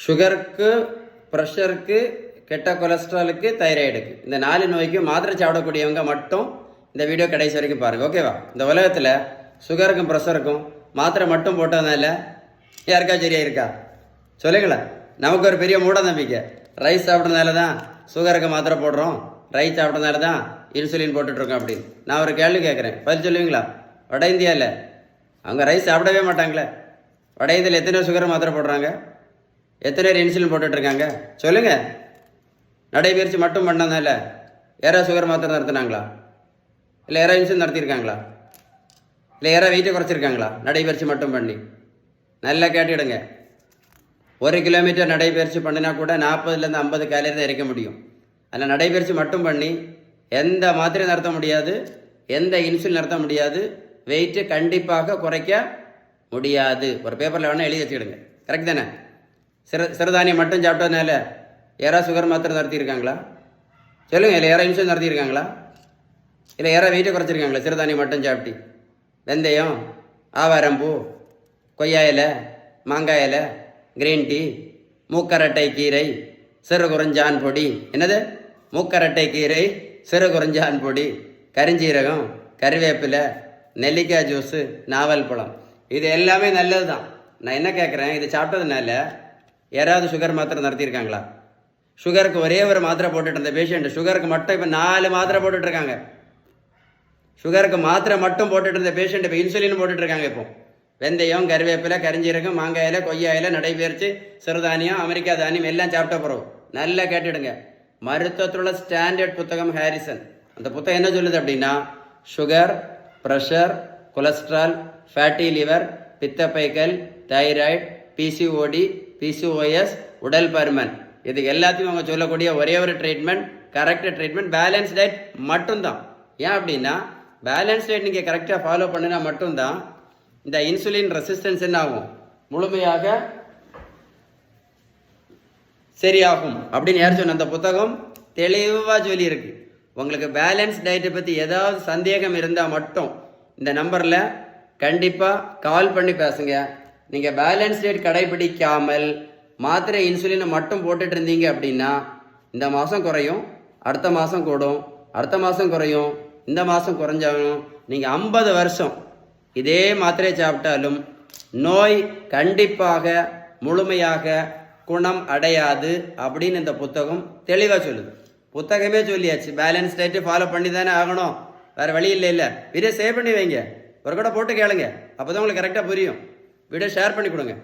சுகருக்கு, ப்ரெஷருக்கு, கெட்ட கொலஸ்ட்ராலுக்கு, தைராய்டுக்கு, இந்த 4 நோய்க்கும் மாத்திரை சாப்பிடக்கூடியவங்க மட்டும் இந்த வீடியோ கடைசி வரைக்கும் பாருங்கள். ஓகேவா? இந்த உலகத்தில் சுகருக்கும் ப்ரெஷருக்கும் மாத்திரை மட்டும் போட்டதுனால யாருக்கா சரியா இருக்கா? சொல்லுங்களேன். நமக்கு ஒரு பெரிய மூட நம்பிக்கை. ரைஸ் சாப்பிட்றதுனால தான் சுகருக்கு மாத்திரை போடுறோம், ரைஸ் சாப்பிட்றதுனால தான் இன்சுலின் போட்டுட்ருக்கோம் அப்படின்னு. நான் ஒரு கேள்வி கேட்குறேன், பதில் சொல்லுவீங்களா? வட இந்தியாவில் அவங்க ரைஸ் சாப்பிடவே மாட்டாங்களே. வட இந்தியாவில் எத்தனை சுகர் மாத்திரை போடுறாங்க, எத்தனை பேர் இன்சுலின் போட்டுட்ருக்காங்க? சொல்லுங்கள். நடைபயிற்சி மட்டும் பண்ணதுனால யாராவது சுகர் மாத்திரை நடத்துனாங்களா? இல்லை யாராவது இன்சுலின் நடத்தியிருக்காங்களா? இல்லை யாராவது வெயிட்டை குறைச்சிருக்காங்களா நடைபயிற்சி மட்டும் பண்ணி? நல்லா கேட்டுடுங்க. 1 கிலோமீட்டர் நடைபயிற்சி பண்ணினா கூட 40லேருந்து 50 கேலரி தான் இறக்க முடியும். அதில் நடைபயிற்சி மட்டும் பண்ணி எந்த மாத்திரையும் நடத்த முடியாது, எந்த இன்சுலின் நடத்த முடியாது, வெயிட்டு கண்டிப்பாக குறைக்க முடியாது. ஒரு பேப்பரில் வேணால் எழுதி வச்சுக்கிடுங்க. கரெக்ட் தானே? சிறுதானியம் மட்டும் சாப்பிட்டதுனால யாராவது சுகர் மாத்திரை நடத்தியிருக்காங்களா? சொல்லுங்கள். இல்லை யாராவது இன்சுலின் நடத்தியிருக்காங்களா? இல்லை யாராவது வெயிட்டை குறைச்சிருக்காங்களா சிறுதானியம் மட்டும் சாப்பிட்டு? வெந்தயம், ஆவாரம்பூ, கொய்யா இலை, மாங்காய் இலை, கிரீன் டீ, மூக்கரட்டை கீரை, சிறு குறிஞ்சான் பொடி, என்னது மூக்கரட்டை கீரை, சிறு குறிஞ்சான் பொடி, கரிஞ்சீரகம், கறிவேப்பிலை, நெல்லிக்காய் ஜூஸு, நாவல் பழம், இது எல்லாமே நல்லது தான். நான் என்ன கேட்குறேன், இது சாப்பிட்டதுனால யாராவது சுகர் மாத்திரை நடத்தியிருக்காங்களா? சுகருக்கு ஒரே ஒரு மாத்திரை போட்டுட்டு இருந்த பேஷண்ட் சுகருக்கு மட்டும் இப்போ 4 மாத்திரை போட்டுட்ருக்காங்க. சுகருக்கு மாத்திரை மட்டும் போட்டுட்டு இருந்த பேஷண்ட் இப்போ இன்சுலின் போட்டுட்ருக்காங்க. இப்போ வெந்தயம், கறிவேப்பிலை, கரிஞ்சீரகம், மாங்காயில், கொய்யாயில், நடைபயிற்சி, சிறுதானியம், அமெரிக்கா தானியம் எல்லாம் சாப்பிட்ட பிறகு நல்லா கேட்டுடுங்க. மருத்துவத்துள்ள ஸ்டாண்டர்ட் புத்தகம் ஹாரிசன். அந்த புத்தகம் என்ன சொல்லுது அப்படின்னா, sugar, pressure, cholesterol, fatty liver, பித்தப்பைக்கல், தைராய்டு, பிசிஓடி, பிசிஓஎஸ், உடல் பருமன், இது எல்லாத்தையும் அவங்க சொல்லக்கூடிய ஒரே ஒரு treatment, correct treatment, balance diet மட்டும்தான். ஏன் அப்படின்னா, பேலன்ஸ் டயட் நீங்கள் கரெக்டாக ஃபாலோ பண்ணினா மட்டும்தான் இந்த இன்சுலின் ரெசிஸ்டன்ஸ் என்ன ஆகும், முழுமையாக சரியாகும் அப்படின்னு யார் சொன்ன? அந்த புத்தகம் தெளிவாக சொல்லியிருக்கு. உங்களுக்கு பேலன்ஸ் டயட்டை பற்றி ஏதாவது சந்தேகம் இருந்தால் மட்டும் இந்த நம்பரில் கண்டிப்பாக கால் பண்ணி பேசுங்க. நீங்கள் பேலன்ஸ் டயட் கடைபிடிக்காமல் மாத்திரை இன்சுலினை மட்டும் போட்டுட்டு இருந்தீங்க அப்படின்னா இந்த மாதம் குறையும், அடுத்த மாதம் கூடும், அடுத்த மாதம் குறையும், இந்த மாதம் குறைஞ்சாலும் நீங்கள் 50 வருஷம் இதே மாத்திரை சாப்பிட்டாலும் நோய் கண்டிப்பாக முழுமையாக குணம் அடையாது அப்படின்னு இந்த புத்தகம் தெளிவாக சொல்லுது. புத்தகமே சொல்லியாச்சு, பேலன்ஸ் டயட்டு ஃபாலோ பண்ணி தானே ஆகணும், வேறு வழி இல்லை. வீடியோ சேவ் பண்ணி வைங்க, ஒரு கூட போட்டு கேளுங்க, அப்போ தான் உங்களுக்கு கரெக்டாக புரியும். வீடியோ ஷேர் பண்ணி கொடுங்க.